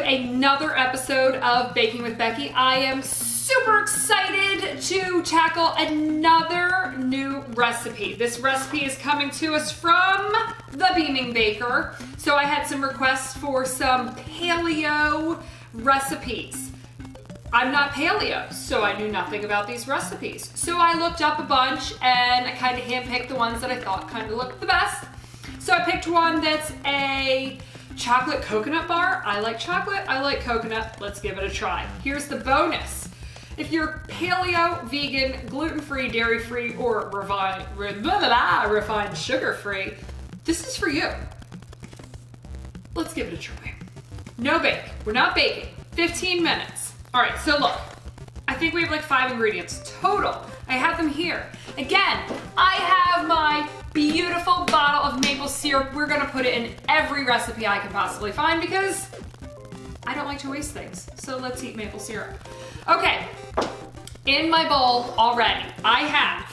another episode of Baking with Becky. I am super excited to tackle another new recipe. This recipe is coming to us from the Beaming Baker. So I had some requests for some paleo recipes. I'm not paleo, so I knew nothing about these recipes. So I looked up a bunch and I kind of handpicked the ones that I thought kind of looked the best. So I picked one that's a chocolate coconut bar. I like chocolate, I like coconut. Let's give it a try. Here's the bonus. If you're paleo, vegan, gluten-free, dairy-free, or refined sugar-free, this is for you. Let's give it a try. No bake. We're not baking. 15 minutes. All right, so look. I think we have like 5 ingredients total. I have them here. Again, I have my beautiful bottle of maple syrup. We're gonna put it in every recipe I can possibly find because I don't like to waste things. So let's eat maple syrup. Okay, in my bowl already, I have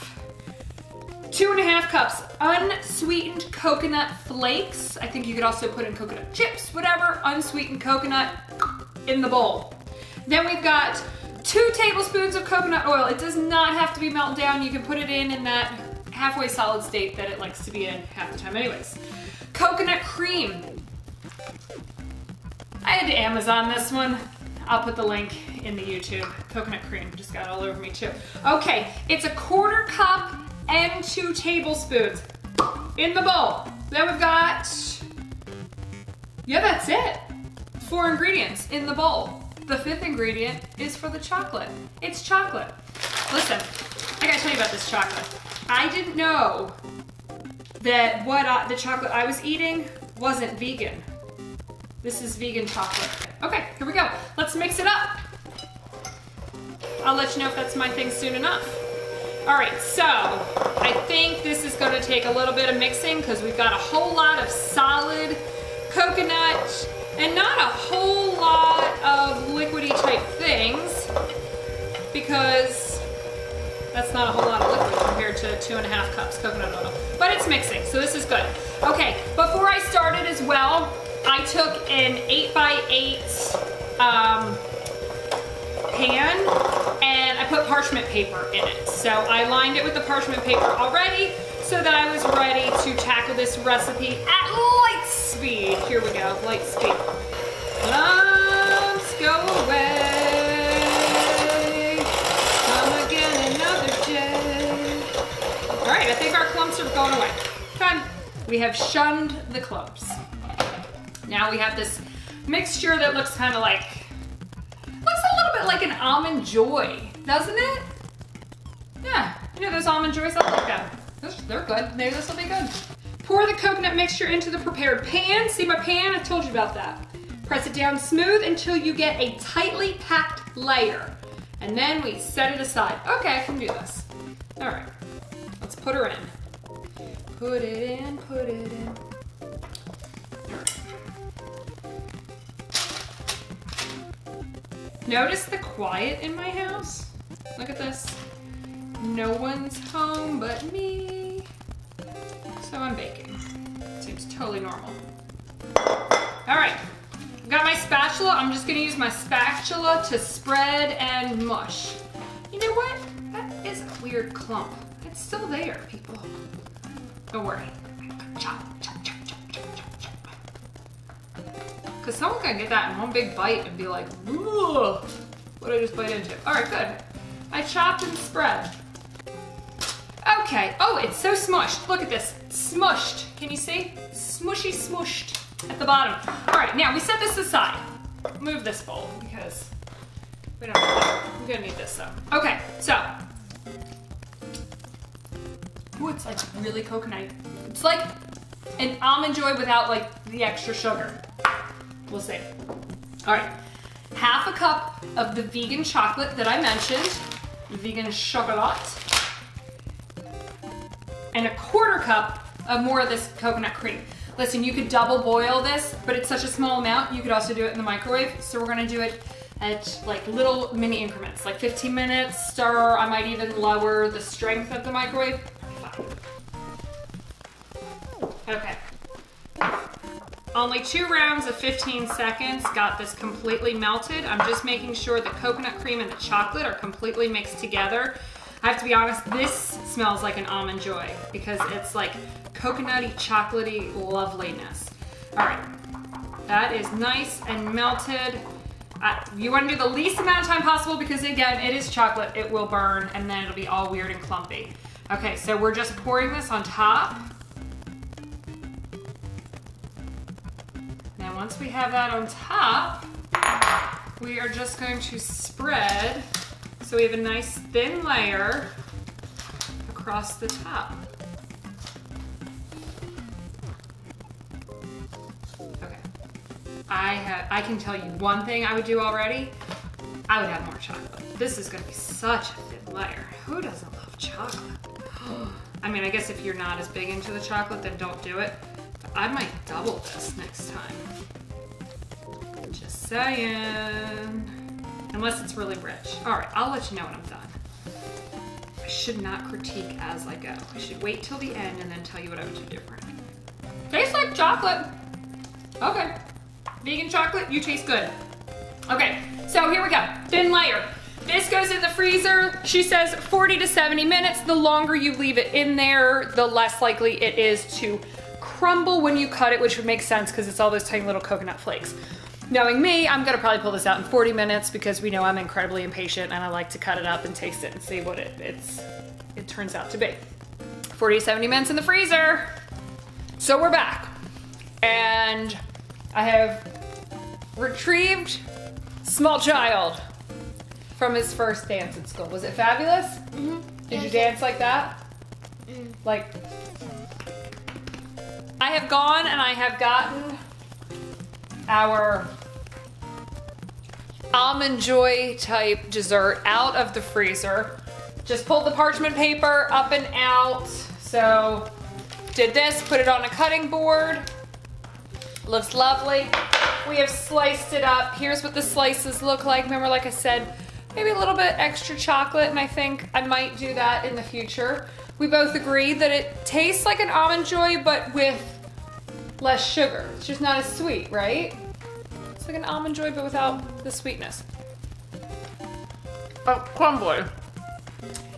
2.5 cups unsweetened coconut flakes. I think you could also put in coconut chips, whatever, unsweetened coconut in the bowl. Then we've got 2 tablespoons of coconut oil. It does not have to be melted down. You can put it in that halfway solid state that it likes to be in half the time anyways. Coconut cream. I had to Amazon this one. I'll put the link in the YouTube. Coconut cream just got all over me too. Okay, it's 1/4 cup and 2 tablespoons in the bowl. Then we've got, yeah, that's it. 4 ingredients in the bowl. The 5th ingredient is for the chocolate. It's chocolate. Listen, I gotta tell you about this chocolate. I didn't know that the chocolate I was eating wasn't vegan. This is vegan chocolate. Okay, here we go. Let's mix it up. I'll let you know if that's my thing soon enough. All right, so I think this is gonna take a little bit of mixing because we've got a whole lot of solid coconut and not a whole lot of liquidy type things because that's not a whole lot of liquid compared to 2.5 cups coconut oil, but it's mixing, so this is good. Okay, before I started as well, I took an 8x8 pan and I put parchment paper in it. So I lined it with the parchment paper already so that I was ready to tackle this recipe at light speed. Here we go, light speed. Lumps go away. Come again another day. All right, I think our clumps are going away. Good. We have shunned the clumps. Now we have this mixture that looks kind of like, looks a little bit like an Almond Joy, doesn't it? Yeah, you know those Almond Joys, I like them. They're good, maybe this will be good. Pour the coconut mixture into the prepared pan. See my pan? I told you about that. Press it down smooth until you get a tightly packed layer. And then we set it aside. Okay, I can do this. All right, let's put her in. Put it in, put it in. All right. Notice the quiet in my house? Look at this. No one's home but me. So I'm baking. Seems totally normal. All right, got my spatula. I'm just gonna use my spatula to spread and mush. You know what? That is a weird clump. It's still there, people. Don't worry. Chop, chop, chop, chop, chop, chop, chop. Because someone can get that in one big bite and be like, ooh, what did I just bite into? All right, good. I chopped and spread. Okay, oh, it's so smushed. Look at this, smushed. Can you see? Smushy smushed at the bottom. All right, now we set this aside. Move this bowl because we don't need that. We're gonna need this though. Okay, so. Ooh, it's like really coconut. It's like an Almond Joy without like the extra sugar. We'll see. All right, 1/2 cup of the vegan chocolate that I mentioned, vegan chocolat, and 1/4 cup of more of this coconut cream. Listen, you could double boil this, but it's such a small amount, you could also do it in the microwave. So we're gonna do it at like little mini increments, like 15 minutes, stir. I might even lower the strength of the microwave. Okay. Only 2 rounds of 15 seconds, got this completely melted. I'm just making sure the coconut cream and the chocolate are completely mixed together. I have to be honest, this smells like an Almond Joy because it's like coconutty, chocolatey loveliness. All right, that is nice and melted. You want to do the least amount of time possible because again, it is chocolate, it will burn and then it'll be all weird and clumpy. Okay, so we're just pouring this on top. Now once we have that on top, we are just going to spread so we have a nice thin layer across the top. Okay. I can tell you one thing I would do already. I would add more chocolate. This is gonna be such a thin layer. Who doesn't love chocolate? I mean, I guess if you're not as big into the chocolate, then don't do it. But I might double this next time. Just saying. Unless it's really rich. All right, I'll let you know when I'm done. I should not critique as I go. I should wait till the end and then tell you what I would do different. Tastes like chocolate. Okay. Vegan chocolate, you taste good. Okay, so here we go. Thin layer. This goes in the freezer. She says 40 to 70 minutes. The longer you leave it in there, the less likely it is to crumble when you cut it, which would make sense because it's all those tiny little coconut flakes. Knowing me, I'm gonna probably pull this out in 40 minutes because we know I'm incredibly impatient and I like to cut it up and taste it and see what it turns out to be. 40 to 70 minutes in the freezer. So we're back. And I have retrieved small child from his first dance at school. Was it fabulous? Mm-hmm. Did you dance like that? Mm. Like, I have gone and I have gotten our Almond Joy type dessert out of the freezer. Just pulled the parchment paper up and out. So did this, put it on a cutting board. Looks lovely. We have sliced it up. Here's what the slices look like. Remember, like I said, maybe a little bit extra chocolate, and I think I might do that in the future. We both agreed that it tastes like an Almond Joy, but with less sugar. It's just not as sweet, right? It's like an Almond Joy, but without the sweetness. Oh, crumbly.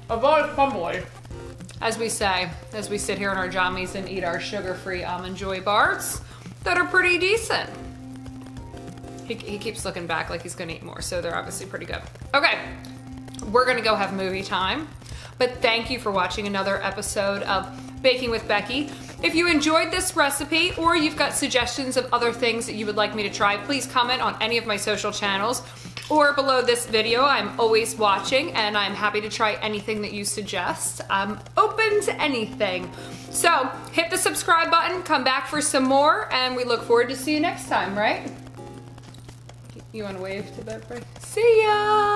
A very crumbly. As we say, as we sit here in our jammies and eat our sugar-free Almond Joy bars that are pretty decent. He keeps looking back like he's gonna eat more, so they're obviously pretty good. Okay, we're gonna go have movie time, but thank you for watching another episode of Baking with Becky. If you enjoyed this recipe or you've got suggestions of other things that you would like me to try, please comment on any of my social channels or below this video. I'm always watching and I'm happy to try anything that you suggest. I'm open to anything. So hit the subscribe button, come back for some more, and we look forward to see you next time, right? You want to wave to that, Bray? See ya!